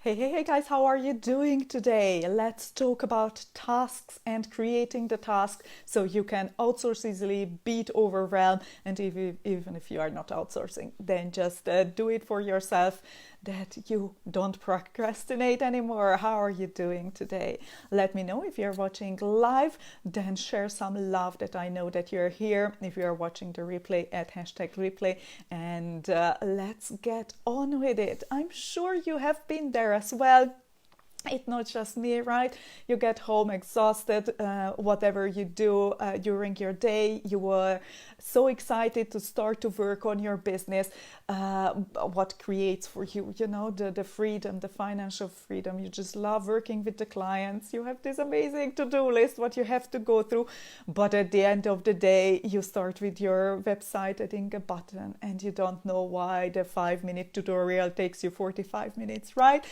Hey guys, how are you doing today? Let's talk about tasks and creating the task so you can outsource easily, beat overwhelm, and even if you are not outsourcing, then just do it for yourself that you don't procrastinate anymore. How are you doing today? Let me know if you're watching live, then share some love that I know that you're here. If you're watching the replay, at #replay, and let's get on with it. I'm sure you have been there as well. It's not just me, right? You get home exhausted, whatever you do during your day. You were so excited to start to work on your business. What creates for you, the freedom, the financial freedom. You just love working with the clients. You have this amazing to-do list, what you have to go through. But at the end of the day, you start with your website, hitting a button, and you don't know why the 5-minute tutorial takes you 45 minutes, right?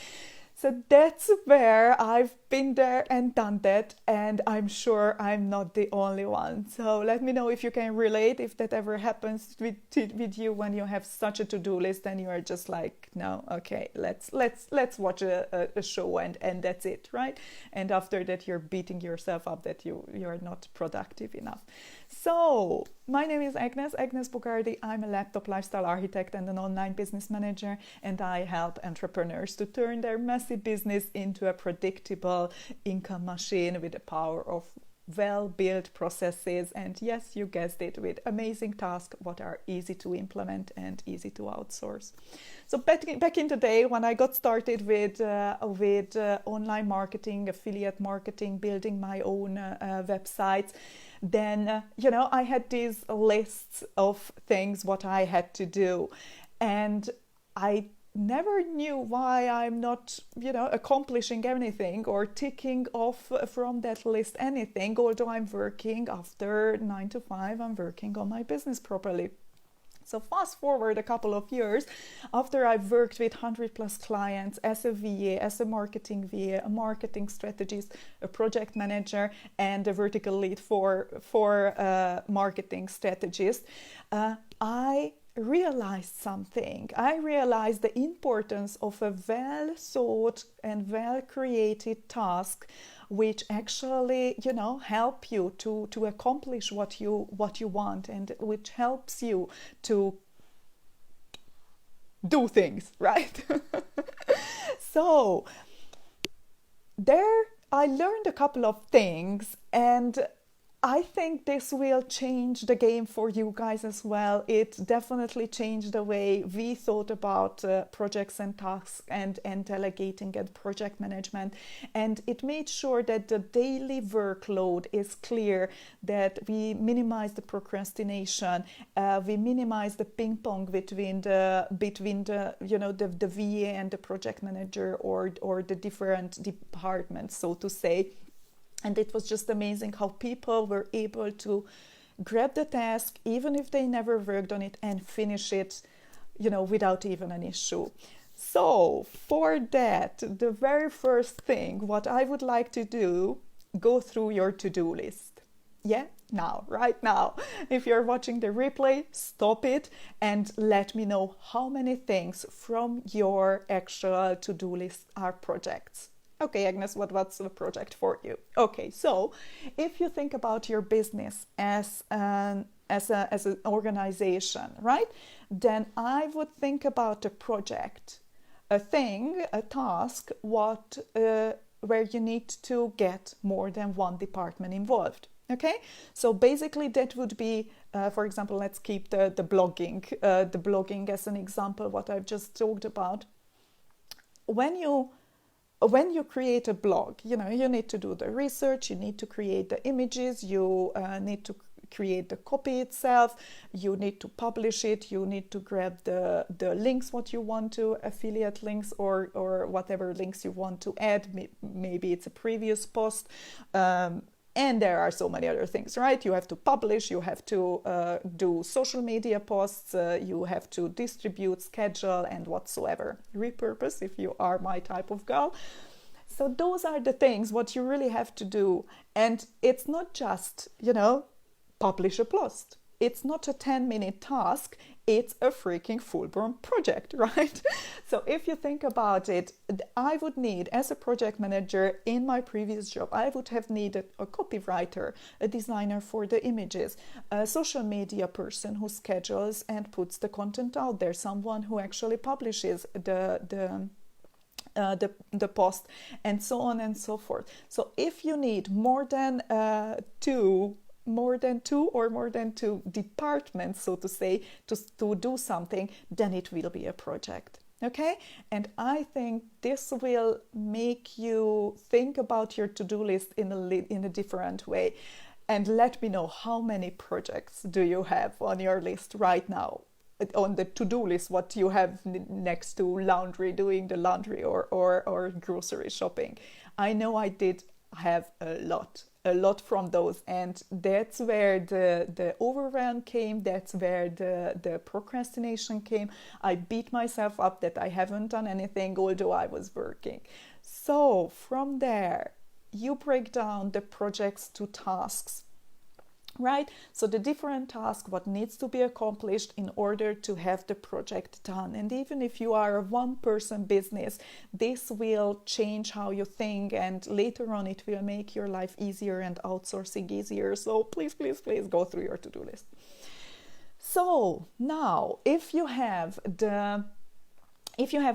So that's where I've been there and done that, and I'm sure I'm not the only one. So let me know if you can relate, if that ever happens with you when you have such a to-do list and you are just like, no, okay, let's watch a show and that's it, right? And after that you're beating yourself up that you're not productive enough. So my name is Agnes Bogardi. I'm a laptop lifestyle architect and an online business manager, and I help entrepreneurs to turn their messy business into a predictable income machine with the power of well-built processes, and yes, you guessed it, with amazing tasks what are easy to implement and easy to outsource. So back in the day when I got started with online marketing, affiliate marketing, building my own websites, then I had these lists of things what I had to do, and I never knew why I'm not, accomplishing anything or ticking off from that list anything, although I'm working after 9 to 5, I'm working on my business properly. So fast forward a couple of years after I've worked with 100 plus clients as a VA, as a marketing VA, a marketing strategist, a project manager, and a vertical lead for marketing strategist, I realized something. I realized the importance of a well thought and well created task which actually help you to accomplish what you want, and which helps you to do things, right? So there I learned a couple of things, and I think this will change the game for you guys as well. It definitely changed the way we thought about projects and tasks and delegating and project management. And it made sure that the daily workload is clear, that we minimize the procrastination, we minimize the ping pong between the the VA and the project manager or the different departments, so to say. And it was just amazing how people were able to grab the task, even if they never worked on it, and finish it, without even an issue. So for that, the very first thing, what I would like to do, go through your to-do list. Yeah, right now. If you're watching the replay, stop it and let me know how many things from your actual to-do list are projects. Okay, Agnes, what's the project for you? Okay, so if you think about your business as an organization, right? Then I would think about a project, a thing, a task, where you need to get more than one department involved. Okay, so basically that would be, for example, let's keep the blogging as an example, what I've just talked about. When you create a blog, you need to do the research, you need to create the images, you need to create the copy itself, you need to publish it, you need to grab the links, what you want to, affiliate links or whatever links you want to add. Maybe it's a previous post. And there are so many other things, right? You have to publish, you have to do social media posts, you have to distribute, schedule, and whatsoever. Repurpose if you are my type of girl. So those are the things what you really have to do. And it's not just, publish a post. it's not a 10-minute task, it's a freaking full-blown project, right? So if you think about it, I would need, as a project manager in my previous job, I would have needed a copywriter, a designer for the images, a social media person who schedules and puts the content out there, someone who actually publishes the post, and so on and so forth. So if you need more than two or more than two departments, so to say, to do something, then it will be a project. Okay? And I think this will make you think about your to-do list in a different way. And let me know, how many projects do you have on your list right now? On the to-do list, what you have next to laundry, doing the laundry, or grocery shopping. I know I did have a lot from those, and that's where the overwhelm came, that's where the procrastination came. I beat myself up that I haven't done anything, although I was working. So from there, you break down the projects to tasks. Right? So the different tasks, what needs to be accomplished in order to have the project done. And even if you are a one-person business, this will change how you think, and later on it will make your life easier and outsourcing easier. So please, please, please go through your to-do list. So now, if you have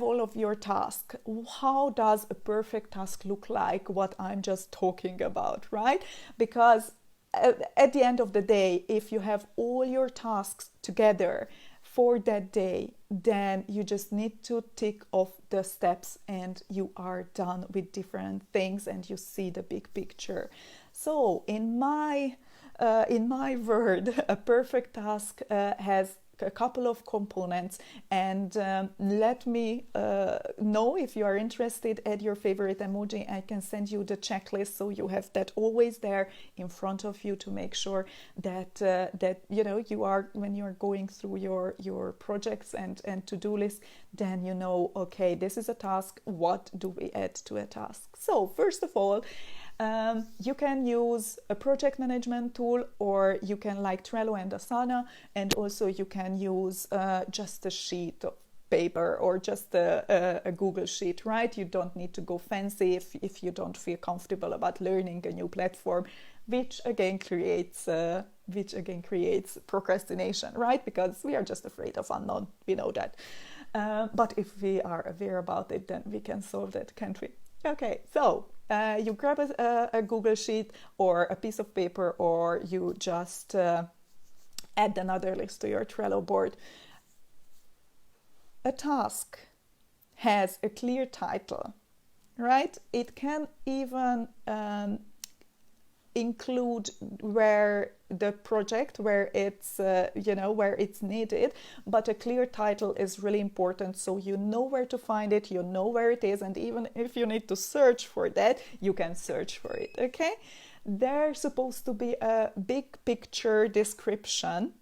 all of your tasks, how does a perfect task look like, what I'm just talking about, right? Because at the end of the day, if you have all your tasks together for that day, then you just need to tick off the steps and you are done with different things and you see the big picture. So in my word, a perfect task has a couple of components, and let me know if you are interested. Add your favorite emoji. I can send you the checklist, so you have that always there in front of you to make sure that that you are, when you are going through your projects and to-do list, then you know, okay, this is a task, what do we add to a task? So first of all, you can use a project management tool, or you can like Trello and Asana, and also you can use just a sheet of paper or just a Google Sheet, right? You don't need to go fancy if you don't feel comfortable about learning a new platform, which again creates procrastination, right? Because we are just afraid of unknown, we know that. But if we are aware about it, then we can solve that, can't we? Okay, so you grab a Google Sheet or a piece of paper, or you just add another list to your Trello board. A task has a clear title, right? It can even include where the project, where it's needed, but a clear title is really important, so you know where to find it, you know where it is, and even if you need to search for that, you can search for it. Okay, there's supposed to be a big picture description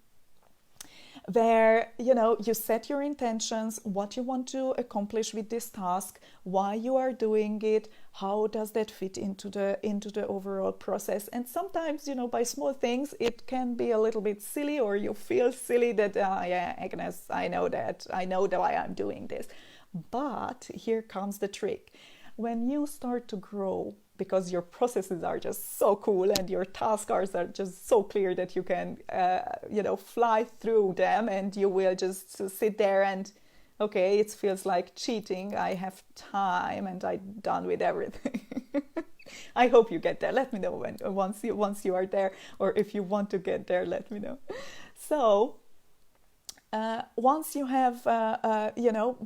where you set your intentions, what you want to accomplish with this task, why you are doing it, how does that fit into the overall process. And sometimes by small things it can be a little bit silly, or you feel silly that yeah, Agnes, I know why I'm doing this. But here comes the trick. When you start to grow, because your processes are just so cool and your tasks are just so clear that you can fly through them, and you will just sit there and, okay, it feels like cheating, I have time and I'm done with everything. I hope you get there. Let me know once you are there, or if you want to get there, let me know. So once you have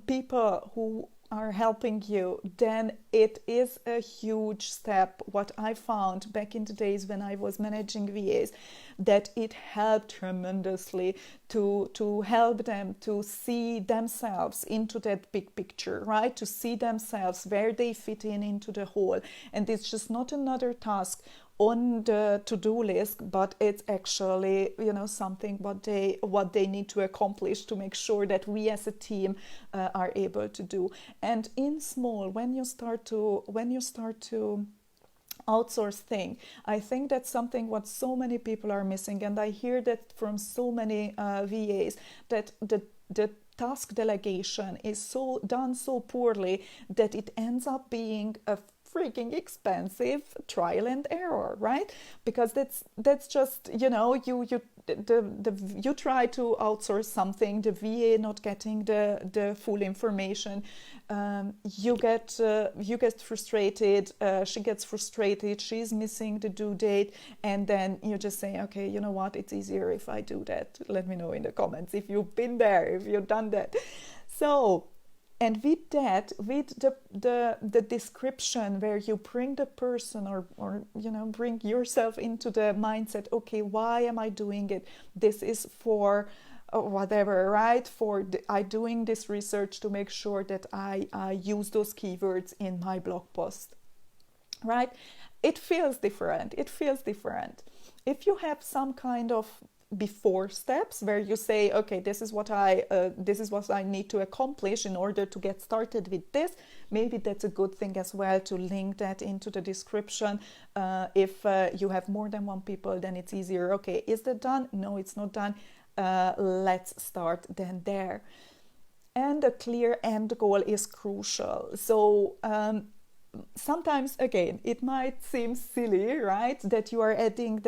people who are helping you, then it is a huge step. What I found back in the days when I was managing VAs, that it helped tremendously to help them to see themselves into that big picture, right? To see themselves where they fit into the whole. And it's just not another task on the to-do list, but it's actually something what they need to accomplish to make sure that we as a team are able to do. And in small, when you start to outsource thing. I think that's something what so many people are missing, and I hear that from so many VAs, that the task delegation is so done so poorly that it ends up being a freaking expensive trial and error, right? Because that's just, you know, you try to outsource something, the VA not getting the full information, you get frustrated, she gets frustrated, she's missing the due date, and then you just say, okay, you know what, it's easier if I do that. Let me know in the comments if you've been there, if you've done that. So, and with that, with the description where you bring the person or you know, bring yourself into the mindset, okay, why am I doing it? This is for whatever, right? I doing this research to make sure that I use those keywords in my blog post, right? It feels different. If you have some kind of before steps where you say, okay, this is what I need to accomplish in order to get started with this, maybe that's a good thing as well to link that into the description. If you have more than one people, then it's easier. Okay, is that done? No, it's not done. Let's start then there. And a clear end goal is crucial. So sometimes, again, it might seem silly, right, that you are adding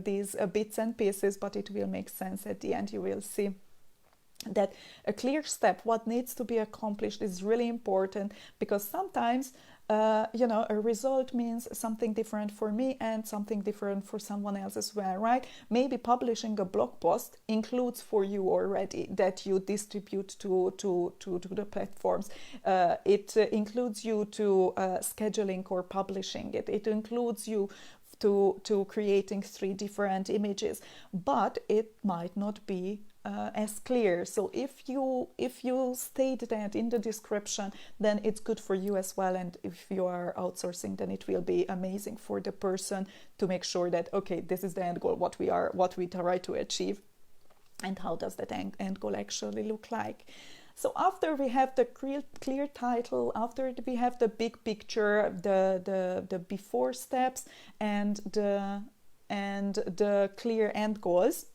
these bits and pieces, but it will make sense at the end. You will see that a clear step, what needs to be accomplished, is really important, because sometimes you know, a result means something different for me and something different for someone else as well, right? Maybe publishing a blog post includes for you already that you distribute to the platforms. It includes you to scheduling or publishing it. It includes you to creating 3 different images, but it might not be as clear. So if you state that in the description, then it's good for you as well. And if you are outsourcing, then it will be amazing for the person to make sure that, okay, this is the end goal, what we try to achieve, and how does that end goal actually look like. So after we have the clear title, after we have the big picture, the before steps, and the clear end goals,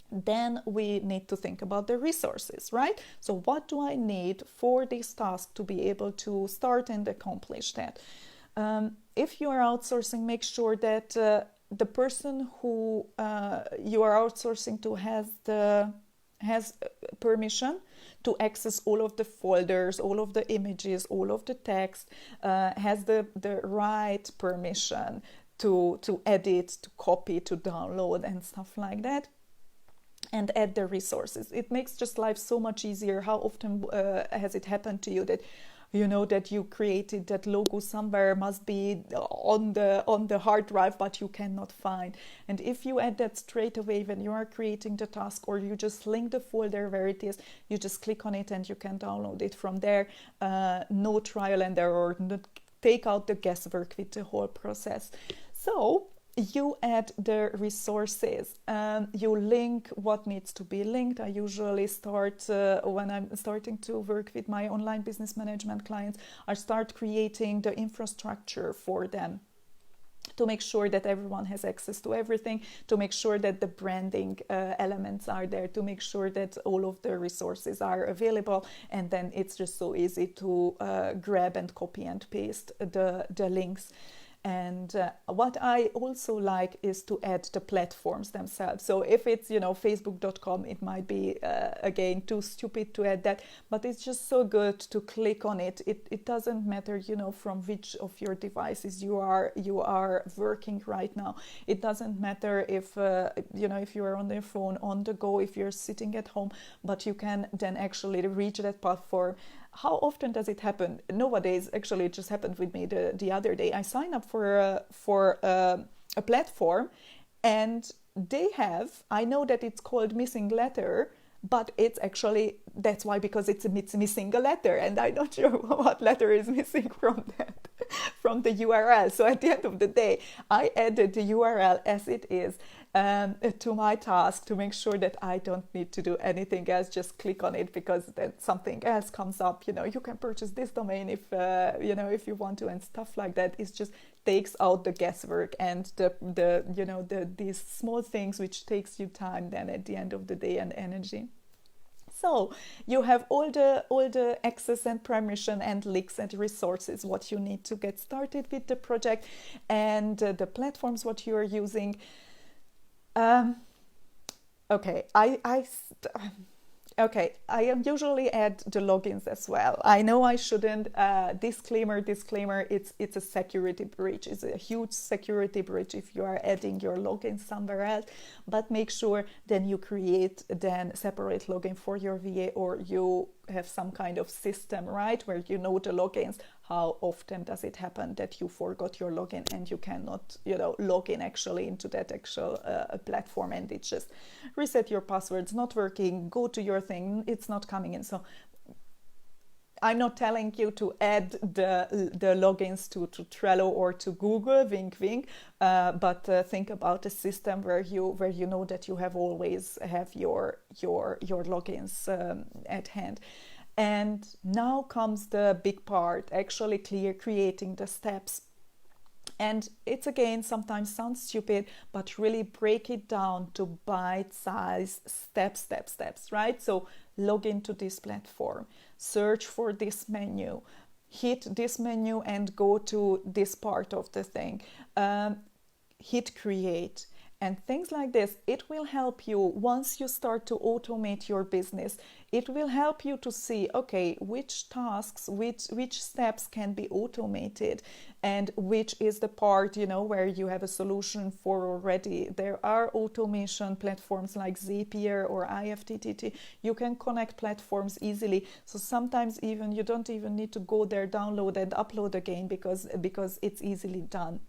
then we need to think about the resources, right? So what do I need for this task to be able to start and accomplish that? If you are outsourcing, make sure that the person who you are outsourcing to has permission to access all of the folders, all of the images, all of the text, has the right permission to edit, to copy, to download, and stuff like that. And add the resources. It makes just life so much easier. How often has it happened to you that you know that you created that logo somewhere, must be on the hard drive, but you cannot find? And if you add that straight away when you are creating the task, or you just link the folder where it is, you just click on it and you can download it from there. No trial and error. Take out the guesswork with the whole process. So you add the resources, you link what needs to be linked. I usually start, when I'm starting to work with my online business management clients, I start creating the infrastructure for them to make sure that everyone has access to everything, to make sure that the branding elements are there, to make sure that all of the resources are available, and then it's just so easy to grab and copy and paste the links. And what I also like is to add the platforms themselves. So if it's, facebook.com, it might be, again, too stupid to add that, but it's just so good to click on it. It doesn't matter, from which of your devices you are working right now. It doesn't matter if, if you are on your phone, on the go, if you're sitting at home, but you can then actually reach that platform. How often does it happen? Nowadays, actually, it just happened with me the other day. I signed up for a platform, and they have, I know that it's called missing letter, but it's actually, that's why, because it's missing a letter, and I'm not sure what letter is missing from that, from the URL. So at the end of the day, I added the URL as it is. to my task to make sure that I don't need to do anything else. Just click on it because then something else comes up. You can purchase this domain if you want to, and stuff like that. It just takes out the guesswork and these small things which takes you time then at the end of the day and energy. So you have all the access and permission and links and resources what you need to get started with the project, and the platforms what you are using. Okay, I am usually add the logins as well. I know I shouldn't. Disclaimer. It's a security breach. It's a huge security breach if you are adding your login somewhere else. But make sure then you create then separate login for your VA, or you have some kind of system, right, where you know the logins. How often does it happen that you forgot your login and you cannot, log in actually into that actual platform, and it just reset your passwords, not working, go to your thing, it's not coming in. So I'm not telling you to add the logins to Trello or to Google, wink, wink, but think about a system where you know that you have always have your logins at hand. And now comes the big part, actually creating the steps. And it's again sometimes sounds stupid, but really break it down to bite-sized steps, right? So log into this platform, search for this menu, hit this menu and go to this part of the thing, hit create. And things like this, it will help you once you start to automate your business. It will help you to see, okay, which tasks, which steps can be automated, and which is the part, where you have a solution for already. There are automation platforms like Zapier or IFTTT. You can connect platforms easily. So sometimes even you don't even need to go there, download and upload again because it's easily done.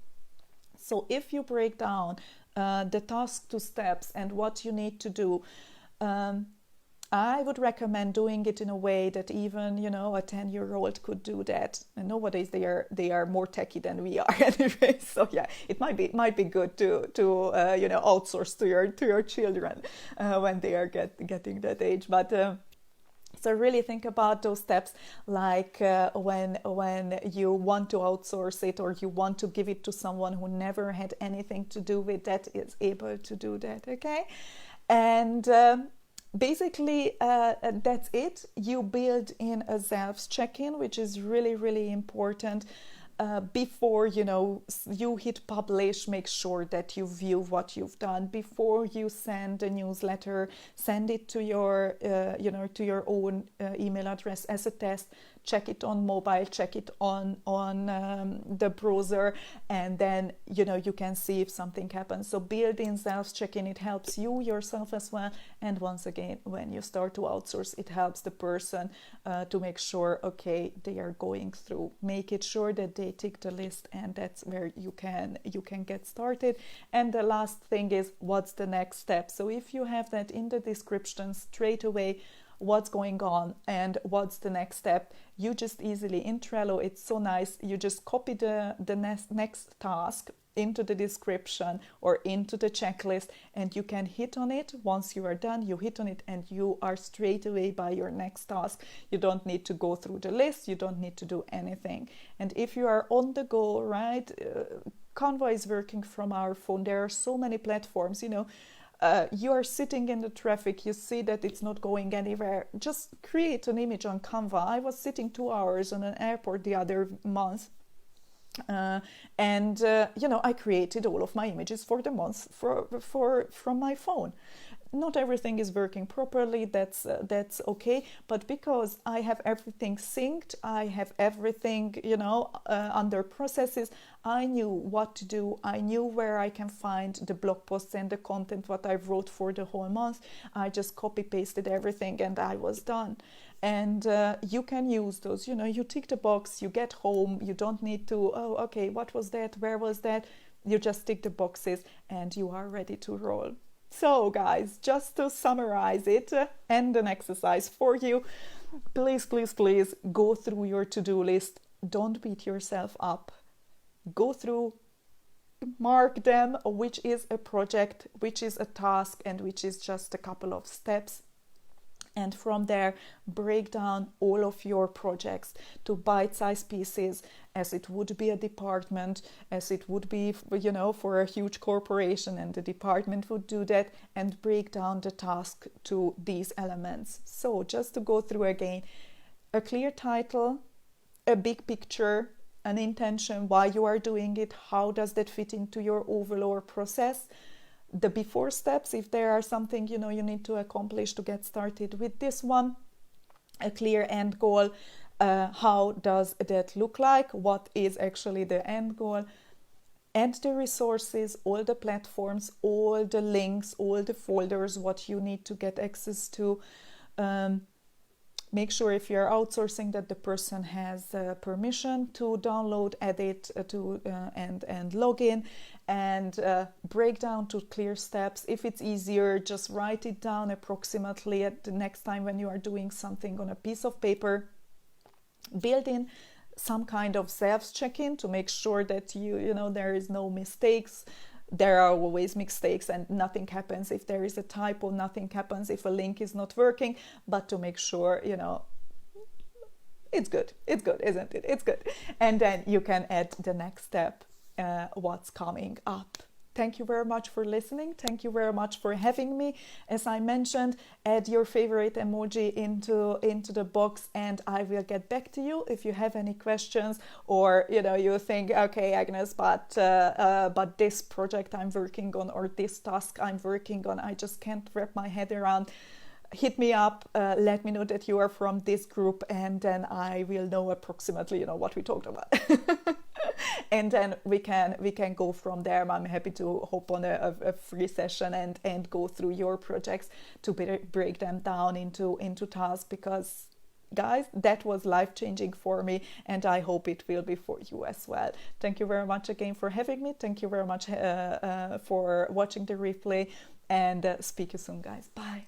So if you break down the task to steps and what you need to do, I would recommend doing it in a way that even a 10-year-old could do that. And nowadays they are more techie than we are anyway. So yeah, it might be good to outsource to your children when they are getting that age. But so really think about those steps, like when you want to outsource it, or you want to give it to someone who never had anything to do with that, is able to do that, okay? And basically that's it. You build in a self check-in, which is really, really important. Before you hit publish, make sure that you view what you've done. Before you send a newsletter, send it to your to your own email address as a test. Check it on mobile, check it on the browser, and then you can see if something happens. So build in self check-in. It helps you yourself as well, and once again, when you start to outsource, it helps the person to make sure, okay, they are going through. Make it sure that they tick the list, and that's where you can get started. And the last thing is, what's the next step? So if you have that in the description straight away, what's going on and what's the next step, you just easily in Trello, it's so nice, you just copy the next task into the description or into the checklist, and you can hit on it. Once you are done, you hit on it and you are straight away by your next task. You don't need to go through the list, you don't need to do anything. And if you are on the go, right, Canva is working from our phone. There are so many platforms, you are sitting in the traffic, you see that it's not going anywhere, just create an image on Canva. I was sitting 2 hours on an airport the other month, and I created all of my images for the month from my phone. Not everything is working properly, that's okay, but because I have everything synced, I have everything under processes, I knew what to do. I knew where I can find the blog posts and the content what I wrote for the whole month. I just copy pasted everything and I was done. And you can use those, you tick the box, you get home, you don't need to, oh, okay, what was that, where was that? You just tick the boxes and you are ready to roll. So guys, just to summarize it and an exercise for you, please go through your to-do list. Don't beat yourself up. Go through, mark them, which is a project, which is a task, and which is just a couple of steps. And from there, break down all of your projects to bite-sized pieces, as it would be a department, as it would be, for a huge corporation, and the department would do that, and break down the task to these elements. So just to go through again, a clear title, a big picture, an intention, why you are doing it, how does that fit into your overall process, the before steps, if there are something you need to accomplish to get started with this one, a clear end goal, how does that look like, what is actually the end goal, and the resources, all the platforms, all the links, all the folders, what you need to get access to. Make sure if you're outsourcing that the person has permission to download, edit, and log in, and break down to clear steps. If it's easier, just write it down approximately at the next time when you are doing something on a piece of paper. Build in some kind of self-check-in to make sure that there is no mistakes. There are always mistakes, and nothing happens if there is a typo, nothing happens if a link is not working, but to make sure, it's good, isn't it? It's good. And then you can add the next step, what's coming up. Thank you very much for listening. Thank you very much for having me. As I mentioned, add your favorite emoji into the box, and I will get back to you if you have any questions, or you think, okay, Agnes, but this project I'm working on, or this task I'm working on, I just can't wrap my head around. Hit me up, let me know that you are from this group, and then I will know approximately what we talked about. And then we can go from there. I'm happy to hop on a free session and go through your projects to break them down into tasks, because guys, that was life-changing for me, and I hope it will be for you as well. Thank you very much again for having me. Thank you very much for watching the replay, and speak to you soon, guys. Bye.